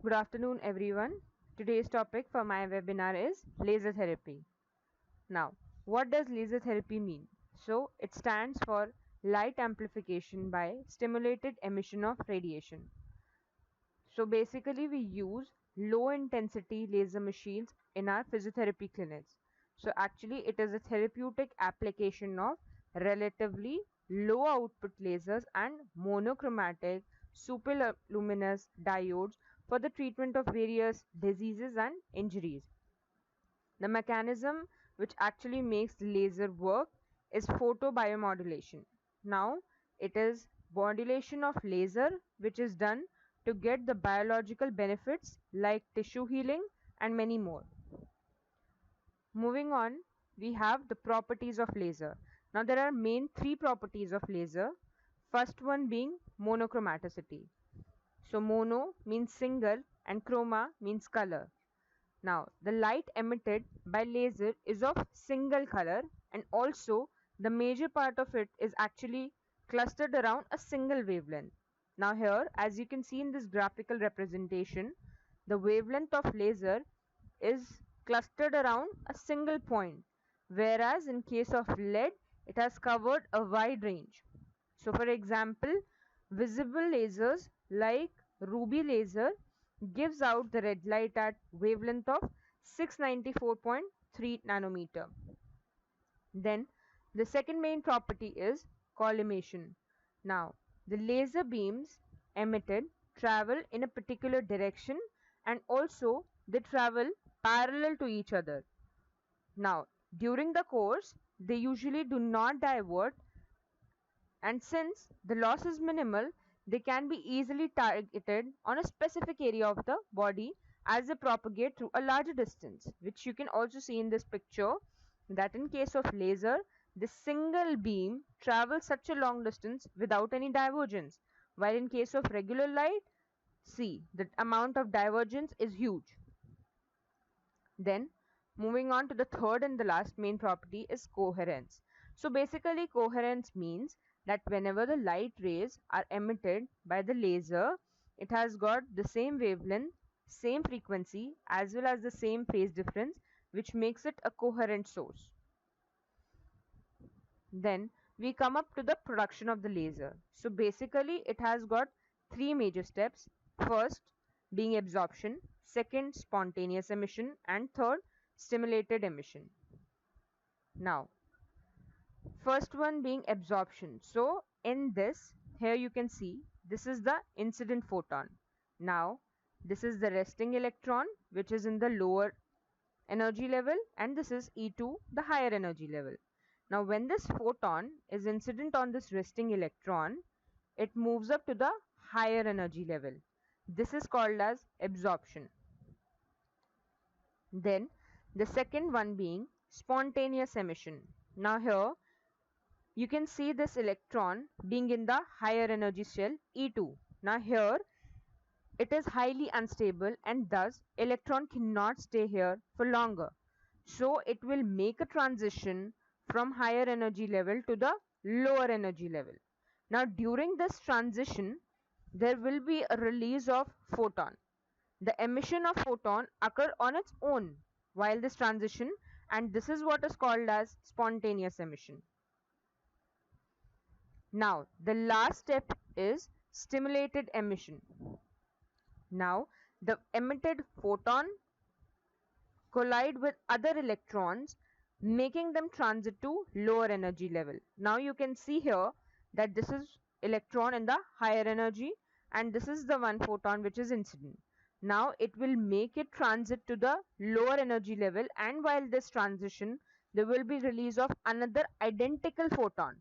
Good afternoon, everyone. Today's topic for my webinar is laser therapy. Now, what does laser therapy mean? So, it stands for light amplification by stimulated emission of radiation. So, basically, we use low intensity laser machines in our physiotherapy clinics. So, actually, it is a therapeutic application of relatively low output lasers and monochromatic superluminous diodes for the treatment of various diseases and injuries. The mechanism which actually makes the laser work is photobiomodulation. Now, it is modulation of laser which is done to get the biological benefits like tissue healing and many more. Moving on, we have the properties of laser. Now, there are main three properties of laser. First one being monochromaticity. So, mono means single and chroma means color. Now, the light emitted by laser is of single color, and also the major part of it is actually clustered around a single wavelength. Now here, as you can see in this graphical representation, the wavelength of laser is clustered around a single point, whereas in case of LED, it has covered a wide range. So for example, visible lasers like ruby laser gives out the red light at wavelength of 694.3 nanometer. Then the second main property is collimation. Now the laser beams emitted travel in a particular direction and also they travel parallel to each other. Now during the course they usually do not divert, and since the loss is minimal, they can be easily targeted on a specific area of the body as they propagate through a larger distance, which you can also see in this picture that in case of laser, the single beam travels such a long distance without any divergence, while in case of regular light, see, the amount of divergence is huge. Then moving on to the third and the last main property is coherence. So basically coherence means that whenever the light rays are emitted by the laser, it has got the same wavelength, same frequency as well as the same phase difference, which makes it a coherent source. Then we come up to the production of the laser. So basically it has got three major steps. First being absorption, second spontaneous emission, and third stimulated emission. Now first one being absorption. So in this, here you can see this is the incident photon. Now this is the resting electron which is in the lower energy level, and this is E2, the higher energy level. Now when this photon is incident on this resting electron, it moves up to the higher energy level. This is called as absorption. Then the second one being spontaneous emission. Now here you can see this electron being in the higher energy shell E2. Now here it is highly unstable and thus electron cannot stay here for longer. So it will make a transition from higher energy level to the lower energy level. Now during this transition there will be a release of photon. The emission of photon occur on its own while this transition, and this is what is called as spontaneous emission. Now the last step is stimulated emission. Now the emitted photon collide with other electrons, making them transit to lower energy level. Now you can see here that this is electron in the higher energy and this is the one photon which is incident. Now it will make it transit to the lower energy level, and while this transition there will be release of another identical photon.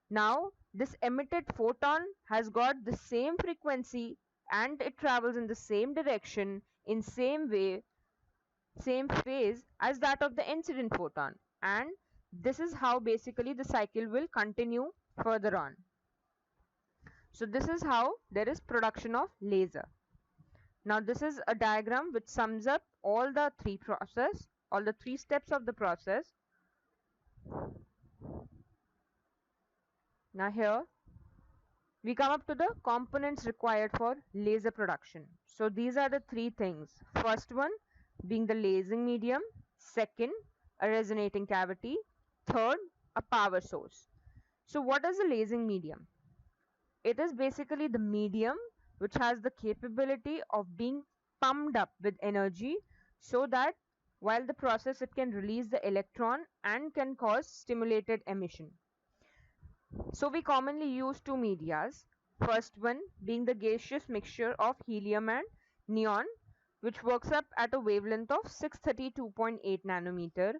Now this emitted photon has got the same frequency and it travels in the same direction, in same way, same phase as that of the incident photon, and this is how basically the cycle will continue further on. So this is how there is production of laser. Now this is a diagram which sums up all the three steps of the process. Now here We come up to the components required for laser production. So these are the three things. First one being the lasing medium, second a resonating cavity, third a power source. So what is a lasing medium? It is basically the medium which has the capability of being pumped up with energy so that while the process it can release the electron and can cause stimulated emission. So we commonly use two medias. First one being the gaseous mixture of helium and neon, which works up at a wavelength of 632.8 nanometer,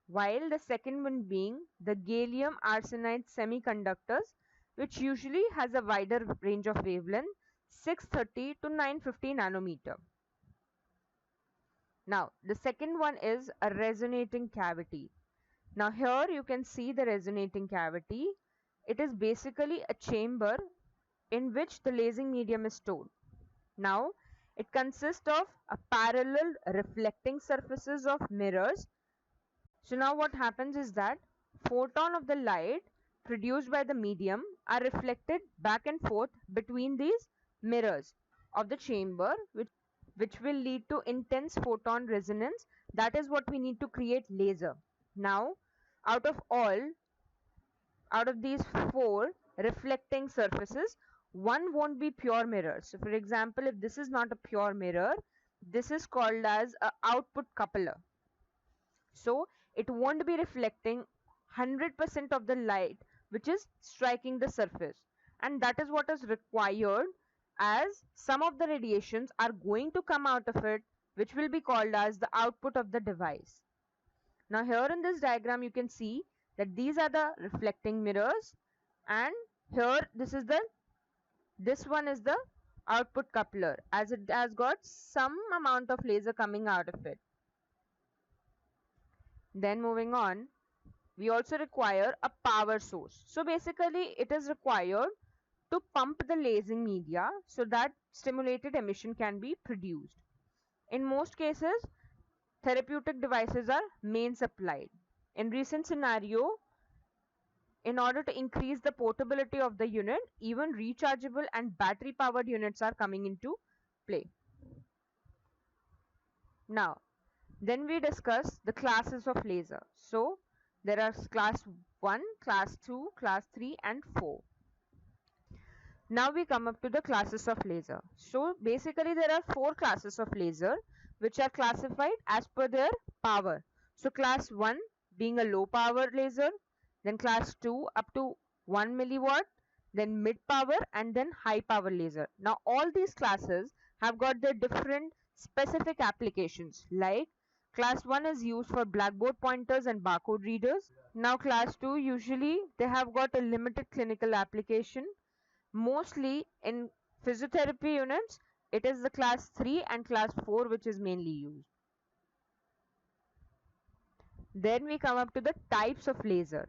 while the second one being the gallium arsenide semiconductors, which usually has a wider range of wavelength, 630 to 950 nanometer. Now the second one is a resonating cavity. Now here you can see the resonating cavity. It is basically a chamber in which the lasing medium is stored. Now it consists of a parallel reflecting surfaces of mirrors. So now what happens is that photon of the light produced by the medium are reflected back and forth between these mirrors of the chamber, which will lead to intense photon resonance. That is what we need to create laser. Now out of these four reflecting surfaces, one won't be pure mirror. So for example, if this is not a pure mirror, this is called as a output coupler. So it won't be reflecting 100% of the light which is striking the surface, and that is what is required, as some of the radiations are going to come out of it, which will be called as the output of the device. Now here in this diagram you can see that these are the reflecting mirrors, and here this one is the output coupler, as it has got some amount of laser coming out of it. Then moving on, we also require a power source. So basically it is required to pump the lasing media so that stimulated emission can be produced. In most cases, therapeutic devices are main supplied. In recent scenario, in order to increase the portability of the unit, even rechargeable and battery powered units are coming into play. Now, then we discuss the classes of laser. So, there are class 1, class 2, class 3 and 4. Now we come up to the classes of laser. So basically there are 4 classes of laser which are classified as per their power. So class 1 being a low power laser, then class 2 up to 1 milliwatt, then mid power and then high power laser. Now all these classes have got their different specific applications, like class 1 is used for blackboard pointers and barcode readers. Now class 2 usually they have got a limited clinical application. Mostly in physiotherapy units, it is the class 3 and class 4 which is mainly used. Then we come up to the types of laser.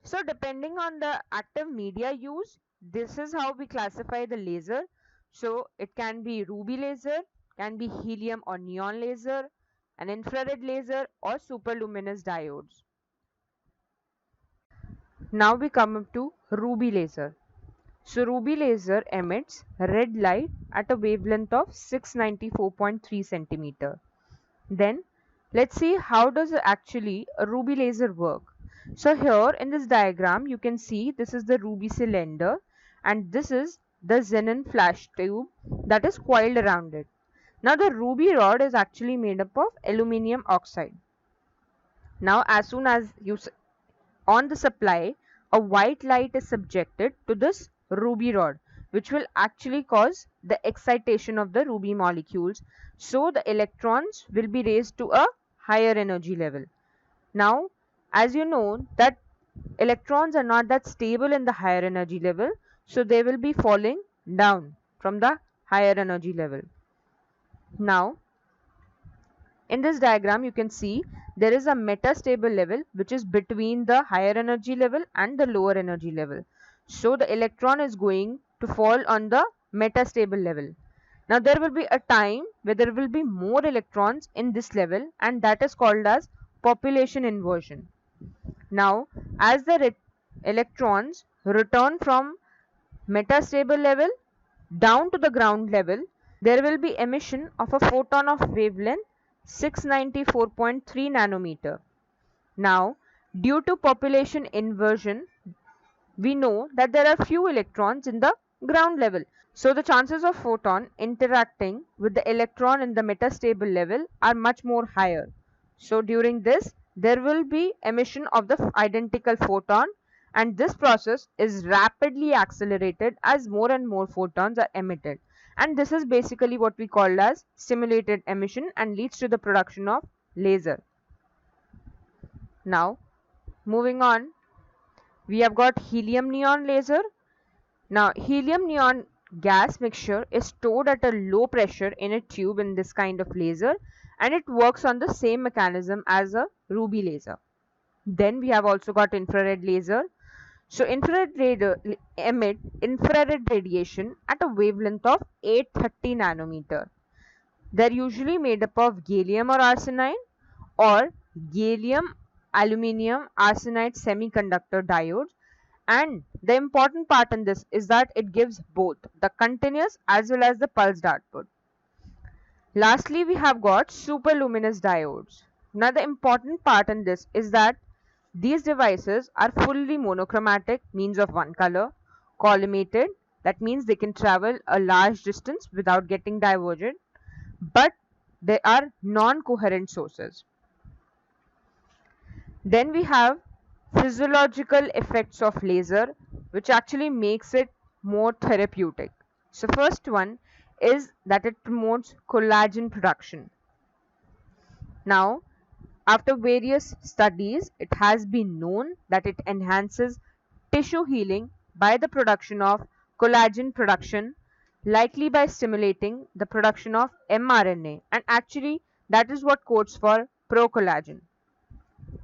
So depending on the active media used, this is how we classify the laser. So it can be ruby laser, can be helium or neon laser, an infrared laser or superluminous diodes. Now we come up to ruby laser. So ruby laser emits red light at a wavelength of 694.3 centimeter. Then let's see how does actually a ruby laser work. So here in this diagram you can see this is the ruby cylinder and this is the xenon flash tube that is coiled around it. Now the ruby rod is actually made up of aluminium oxide. Now as soon as you on the supply, a white light is subjected to this ruby rod, which will actually cause the excitation of the ruby molecules. So the electrons will be raised to a higher energy level. Now, as you know that electrons are not that stable in the higher energy level, so they will be falling down from the higher energy level. Now, in this diagram you can see there is a metastable level which is between the higher energy level and the lower energy level. So the electron is going to fall on the metastable level. Now there will be a time where there will be more electrons in this level, and that is called as population inversion. Now as the electrons return from metastable level down to the ground level, there will be emission of a photon of wavelength 694.3 nanometer. Now, due to population inversion, we know that there are few electrons in the ground level. So the chances of photon interacting with the electron in the metastable level are much more higher. So during this, there will be emission of the identical photon, and this process is rapidly accelerated as more and more photons are emitted. And this is basically what we call as stimulated emission and leads to the production of laser. Now, moving on, we have got helium neon laser. Now, helium neon gas mixture is stored at a low pressure in a tube in this kind of laser, and it works on the same mechanism as a ruby laser. Then we have also got infrared laser. So infrared radar emit infrared radiation at a wavelength of 830 nanometer. They're usually made up of gallium or arsenide or gallium aluminium arsenide semiconductor diodes, and the important part in this is that it gives both the continuous as well as the pulsed output. Lastly, we have got superluminous diodes. Now the important part in this is that these devices are fully monochromatic, means of one color, collimated, that means they can travel a large distance without getting divergent, but they are non-coherent sources. Then we have physiological effects of laser, which actually makes it more therapeutic. So first one is that it promotes collagen production. Now, after various studies, it has been known that it enhances tissue healing by the production of collagen production, likely by stimulating the production of mRNA, and actually that is what codes for procollagen.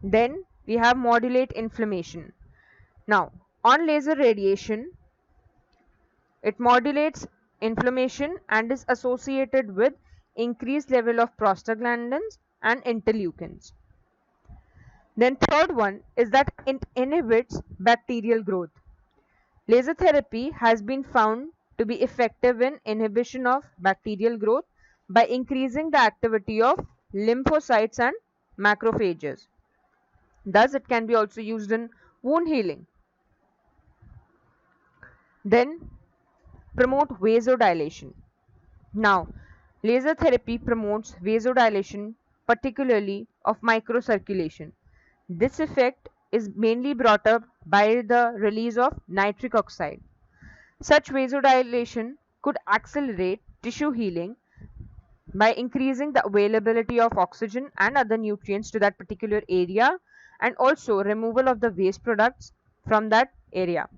Then we have modulate inflammation. Now, on laser radiation, it modulates inflammation and is associated with increased level of prostaglandins and interleukins. Then third one is that it inhibits bacterial growth. Laser therapy has been found to be effective in inhibition of bacterial growth by increasing the activity of lymphocytes and macrophages. Thus, it can be also used in wound healing. Then promote vasodilation. Now, laser therapy promotes vasodilation, particularly of microcirculation. This effect is mainly brought up by the release of nitric oxide. Such vasodilation could accelerate tissue healing by increasing the availability of oxygen and other nutrients to that particular area, and also removal of the waste products from that area.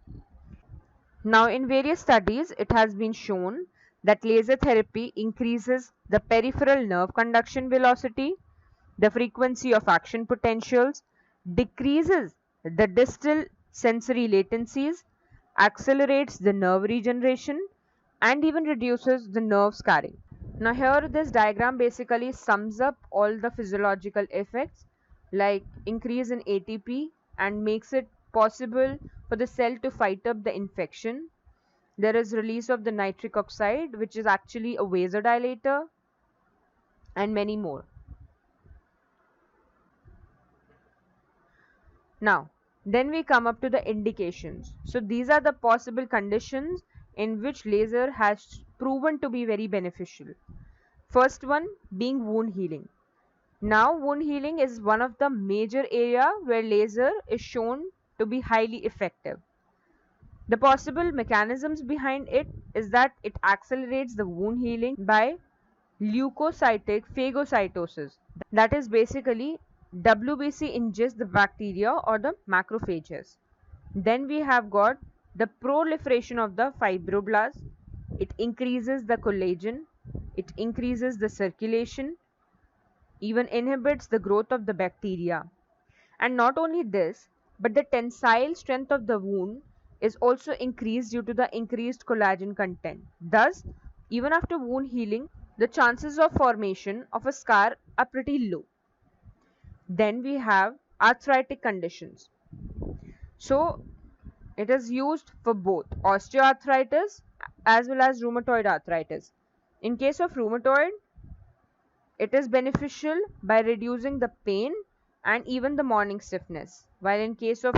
Now, in various studies, it has been shown that laser therapy increases the peripheral nerve conduction velocity, the frequency of action potentials, decreases the distal sensory latencies, accelerates the nerve regeneration, and even reduces the nerve scarring. Now, here this diagram basically sums up all the physiological effects like increase in ATP and makes it possible for the cell to fight up the infection. There is release of the nitric oxide, which is actually a vasodilator, and many more. Now, then we come up to the indications. So these are the possible conditions in which laser has proven to be very beneficial. First one being wound healing. Now, wound healing is one of the major area where laser is shown to be highly effective. The possible mechanisms behind it is that it accelerates the wound healing by leukocytic phagocytosis. That is basically WBC ingests the bacteria or the macrophages. Then we have got the proliferation of the fibroblasts. It increases the collagen. It increases the circulation, even inhibits the growth of the bacteria. And not only this, but the tensile strength of the wound is also increased due to the increased collagen content. Thus, even after wound healing, the chances of formation of a scar are pretty low. Then we have arthritic conditions. So, It is used for both osteoarthritis as well as rheumatoid arthritis. In case of rheumatoid, it is beneficial by reducing the pain and even the morning stiffness, while in case of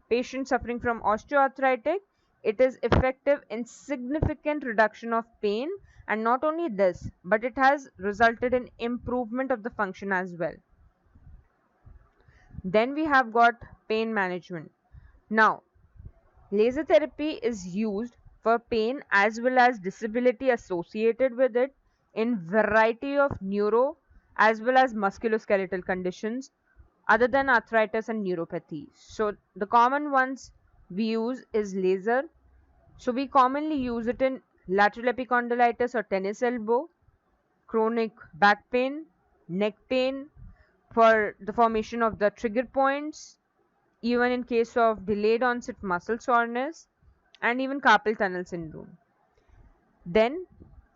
patients suffering from osteoarthritis, it is effective in significant reduction of pain, and not only this, but it has resulted in improvement of the function as well. Then we have got pain management. Now, laser therapy is used for pain as well as disability associated with it in variety of neuro as well as musculoskeletal conditions other than arthritis and neuropathy. So the common ones we use is laser. So we commonly use it in lateral epicondylitis or tennis elbow, chronic back pain, neck pain, for the formation of the trigger points, even in case of delayed onset muscle soreness, and even carpal tunnel syndrome. Then,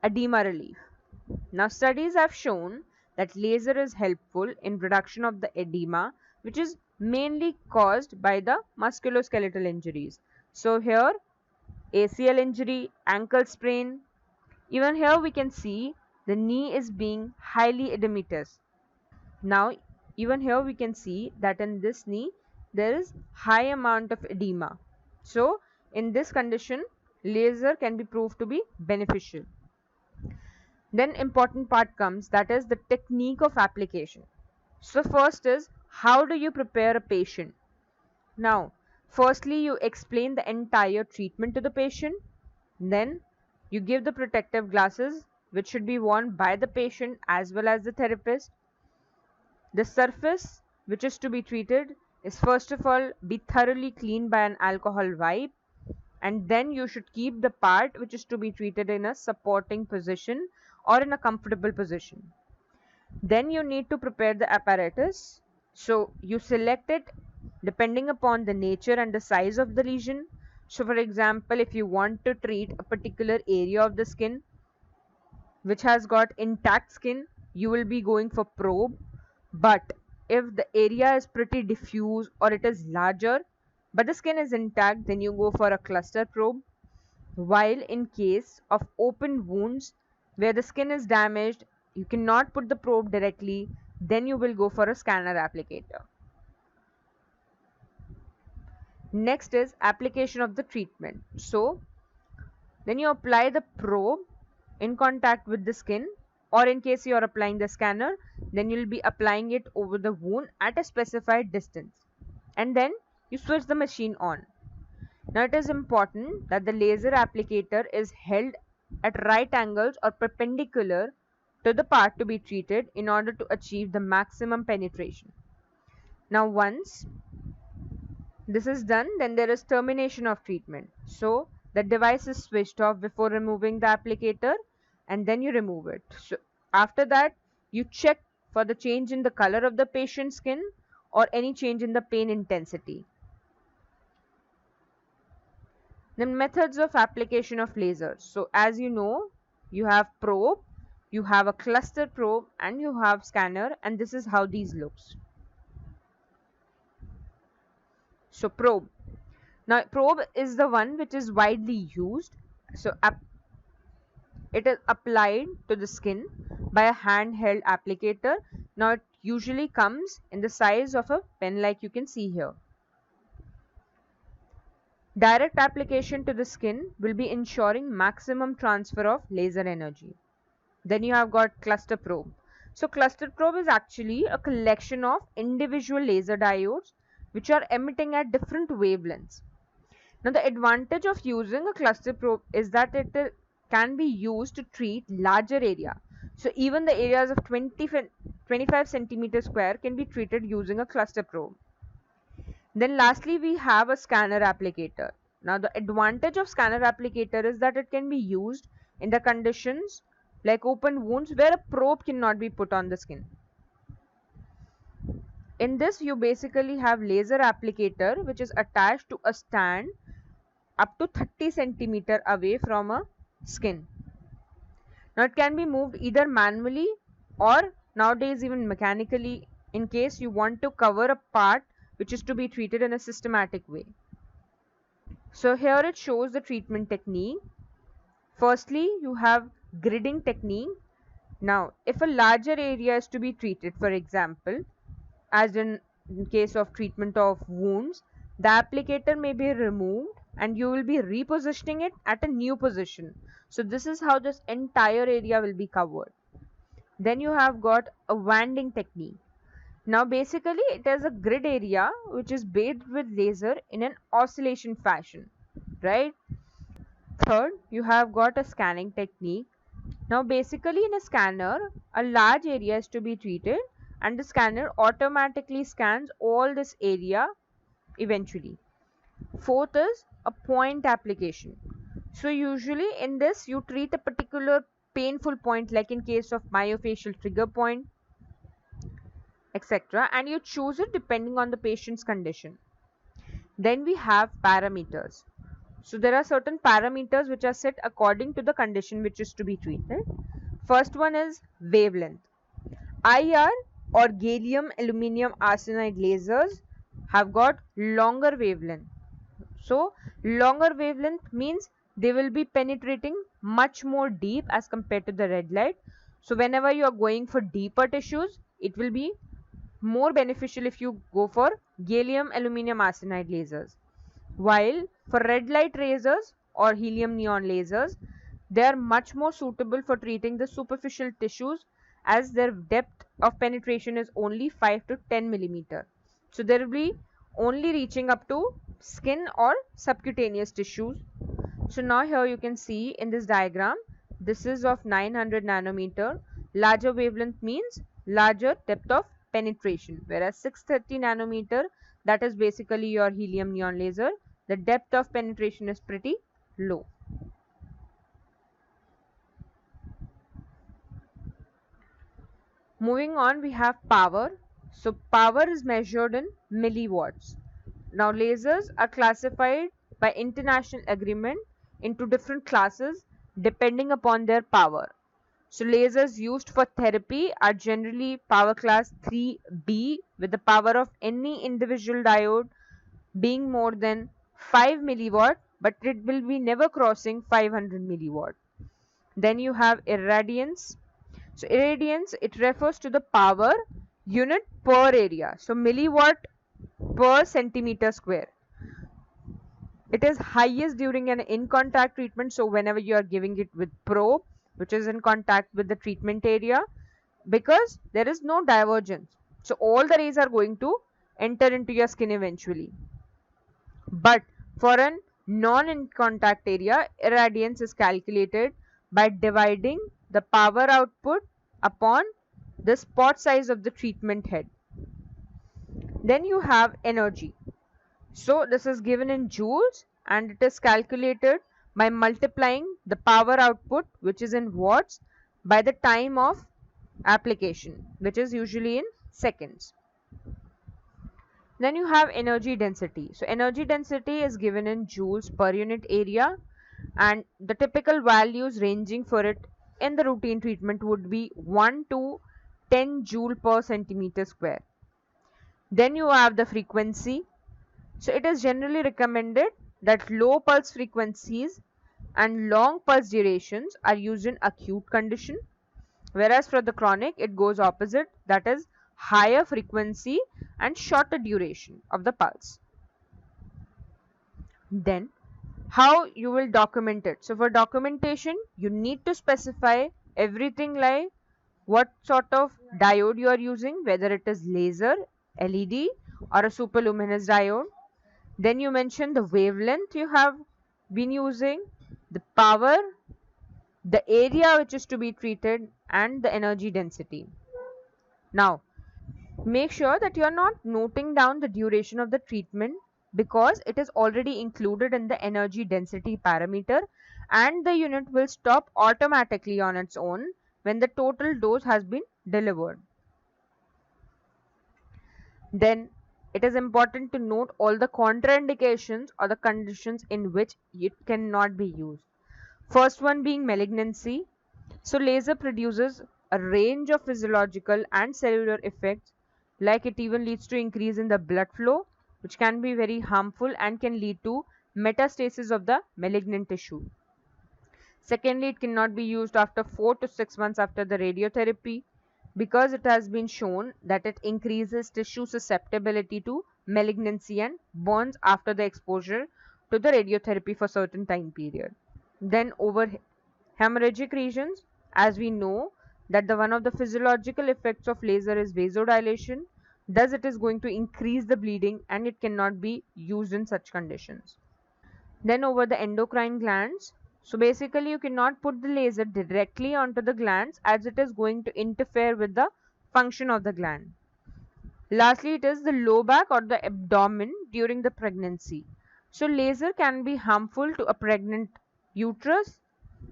edema relief. Now, studies have shown that laser is helpful in reduction of the edema, which is mainly caused by the musculoskeletal injuries. So, here, ACL injury, ankle sprain, even here we can see the knee is being highly edematous. Now, even here we can see that in this knee there is high amount of edema. So, in this condition, laser can be proved to be beneficial. Then important part comes, that is the technique of application. So, first is, how do you prepare a patient? Now, firstly you explain the entire treatment to the patient. Then you give the protective glasses which should be worn by the patient as well as the therapist. The surface which is to be treated is first of all be thoroughly cleaned by an alcohol wipe, and then you should keep the part which is to be treated in a supporting position or in a comfortable position. Then you need to prepare the apparatus. So you select it depending upon the nature and the size of the lesion. So for example, if you want to treat a particular area of the skin which has got intact skin, you will be going for probe. But if the area is pretty diffuse or it is larger but the skin is intact, then you go for a cluster probe. While in case of open wounds where the skin is damaged, you cannot put the probe directly, then you will go for a scanner applicator. Next is application of the treatment. So then you apply the probe in contact with the skin, or in case you are applying the scanner, then you will be applying it over the wound at a specified distance, and then you switch the machine on. Now it is important that the laser applicator is held at right angles or perpendicular to the part to be treated in order to achieve the maximum penetration. Now once this is done, then there is termination of treatment. So the device is switched off before removing the applicator, and then you remove it. So after that you check for the change in the color of the patient's skin or any change in the pain intensity. Then methods of application of lasers. So as you know, you have probe, you have a cluster probe, and you have scanner, and this is how these looks. So probe. Now probe is the one which is widely used. So it is applied to the skin by a handheld applicator. Now it usually comes in the size of a pen, like you can see here. Direct application to the skin will be ensuring maximum transfer of laser energy. Then you have got cluster probe. So cluster probe is actually a collection of individual laser diodes which are emitting at different wavelengths. Now the advantage of using a cluster probe is that it can be used to treat larger area. So even the areas of 25 centimeter square can be treated using a cluster probe. Then lastly we have a scanner applicator. Now the advantage of scanner applicator is that it can be used in the conditions like open wounds where a probe cannot be put on the skin. In this you basically have laser applicator which is attached to a stand up to 30 centimeter away from a skin. Now it can be moved either manually or nowadays even mechanically in case you want to cover a part which is to be treated in a systematic way. So here it shows the treatment technique. Firstly, you have gridding technique. Now, if a larger area is to be treated, for example, as in case of treatment of wounds, the applicator may be removed and you will be repositioning it at a new position. So this is how this entire area will be covered. Then you have got a wanding technique. Now basically it is a grid area which is bathed with laser in an oscillation fashion, right? Third, you have got a scanning technique. Now basically in a scanner, a large area is to be treated and the scanner automatically scans all this area eventually. Fourth is a point application. So usually in this you treat a particular painful point, like in case of myofascial trigger point, etc., and you choose it depending on the patient's condition. Then we have parameters. So there are certain parameters which are set according to the condition which is to be treated. First one is wavelength. IR or gallium aluminum arsenide lasers have got longer wavelength. So longer wavelength means they will be penetrating much more deep as compared to the red light. So whenever you are going for deeper tissues, it will be more beneficial if you go for gallium aluminum arsenide lasers. While for red light lasers or helium neon lasers, they are much more suitable for treating the superficial tissues, as their depth of penetration is only 5 to 10 millimeter. So they will be only reaching up to skin or subcutaneous tissues. So now here you can see in this diagram, this is of 900 nanometer. Larger wavelength means larger depth of penetration, whereas 630 nanometer, that is basically your helium neon laser, the depth of penetration is pretty low. Moving on, we have power. So power is measured in milliwatts. Now lasers are classified by international agreement into different classes depending upon their power. So lasers used for therapy are generally power class 3B, with the power of any individual diode being more than 5 milliwatt, but it will be never crossing 500 milliwatt. Then you have irradiance. So irradiance, it refers to the power unit per area. So milliwatt per centimeter square. It is highest during an in contact treatment. So whenever you are giving it with probe, which is in contact with the treatment area, because there is no divergence. So all the rays are going to enter into your skin eventually. But for a non-in contact area, irradiance is calculated by dividing the power output upon the spot size of the treatment head. Then you have energy. So this is given in joules and it is calculated by multiplying the power output, which is in watts, by the time of application, which is usually in seconds. Then you have energy density. So energy density is given in joules per unit area, and the typical values ranging for it in the routine treatment would be 1 to 10 joule per centimeter square. Then you have the frequency. So it is generally recommended that low pulse frequencies and long pulse durations are used in acute condition, whereas for the chronic it goes opposite, that is higher frequency and shorter duration of the pulse. Then how you will document it. So for documentation you need to specify everything, like what sort of diode you are using, whether it is laser, LED or a superluminous diode. Then you mention the wavelength you have been using, the power, the area which is to be treated, and the energy density. Now make sure that you are not noting down the duration of the treatment, because it is already included in the energy density parameter, and the unit will stop automatically on its own when the total dose has been delivered. Then it is important to note all the contraindications or the conditions in which it cannot be used. First one being malignancy. So laser produces a range of physiological and cellular effects, like it even leads to increase in the blood flow, which can be very harmful and can lead to metastasis of the malignant tissue. Secondly, it cannot be used after 4 to 6 months after the radiotherapy because it has been shown that it increases tissue susceptibility to malignancy and burns after the exposure to the radiotherapy for certain time period. Then over hemorrhagic regions, as we know that one of the physiological effects of laser is vasodilation, thus it is going to increase the bleeding and it cannot be used in such conditions. Then over the endocrine glands, so basically you cannot put the laser directly onto the glands as it is going to interfere with the function of the gland. Lastly, it is the low back or the abdomen during the pregnancy. So laser can be harmful to a pregnant uterus,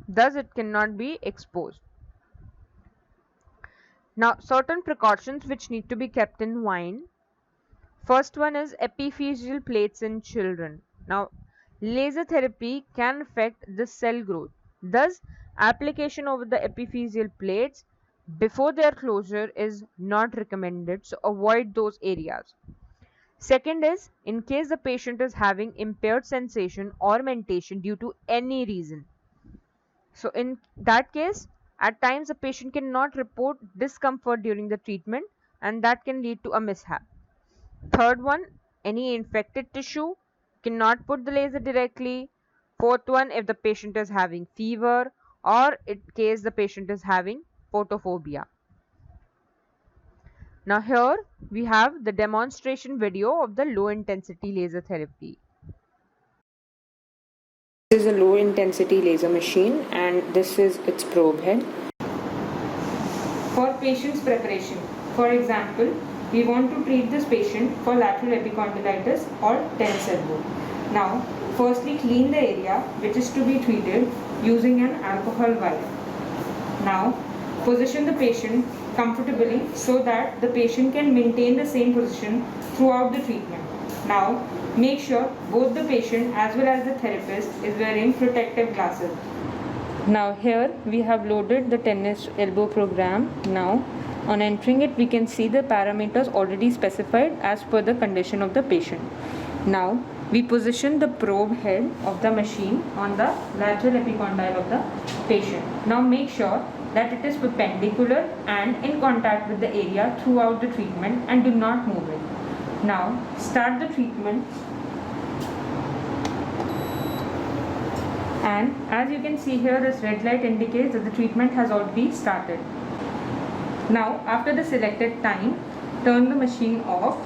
thus it cannot be exposed. Now certain precautions which need to be kept in mind. First one is epiphyseal plates in children. Now laser therapy can affect the cell growth. Thus application over the epiphyseal plates before their closure is not recommended, so avoid those areas. Second is, in case the patient is having impaired sensation or mentation due to any reason. So in that case, at times the patient cannot report discomfort during the treatment and that can lead to a mishap. Third one, any infected tissue, cannot put the laser directly. Fourth one, if the patient is having fever or in case the patient is having photophobia. Now here we have the demonstration video of the low intensity laser therapy. This is a low intensity laser machine and this is its probe head. For patient's preparation, for example, we want to treat this patient for lateral epicondylitis or tennis elbow. Now, firstly clean the area which is to be treated using an alcohol vial. Now, position the patient comfortably so that the patient can maintain the same position throughout the treatment. Now, make sure both the patient as well as the therapist is wearing protective glasses. Now here we have loaded the tennis elbow program. Now on entering it we can see the parameters already specified as per the condition of the patient. Now we position the probe head of the machine on the lateral epicondyle of the patient. Now make sure that it is perpendicular and in contact with the area throughout the treatment and do not move it. Now start the treatment. And as you can see here, this red light indicates that the treatment has already started. Now after the selected time, turn the machine off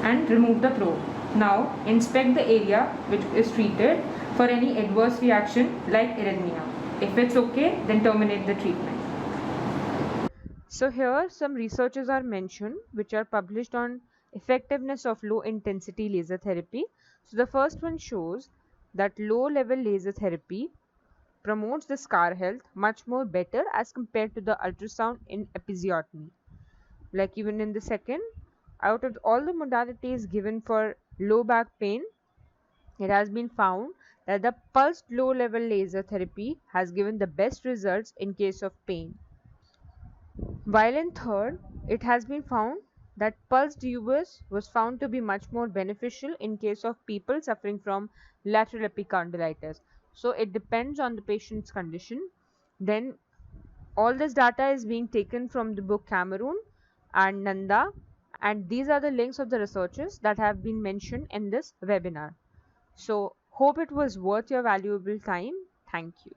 and remove the probe. Now inspect the area which is treated for any adverse reaction like arrhythmia. If it's okay, then terminate the treatment. So here some researches are mentioned which are published on effectiveness of low intensity laser therapy. So the first one shows that low level laser therapy promotes the scar health much more better as compared to the ultrasound in episiotomy. Like even in the second, out of all the modalities given for low back pain, it has been found that the pulsed low level laser therapy has given the best results in case of pain. While in third, it has been found that pulsed UVS was found to be much more beneficial in case of people suffering from lateral epicondylitis. So it depends on the patient's condition. Then all this data is being taken from the book Cameroon and Nanda, and these are the links of the researchers that have been mentioned in this webinar. So hope it was worth your valuable time. Thank you.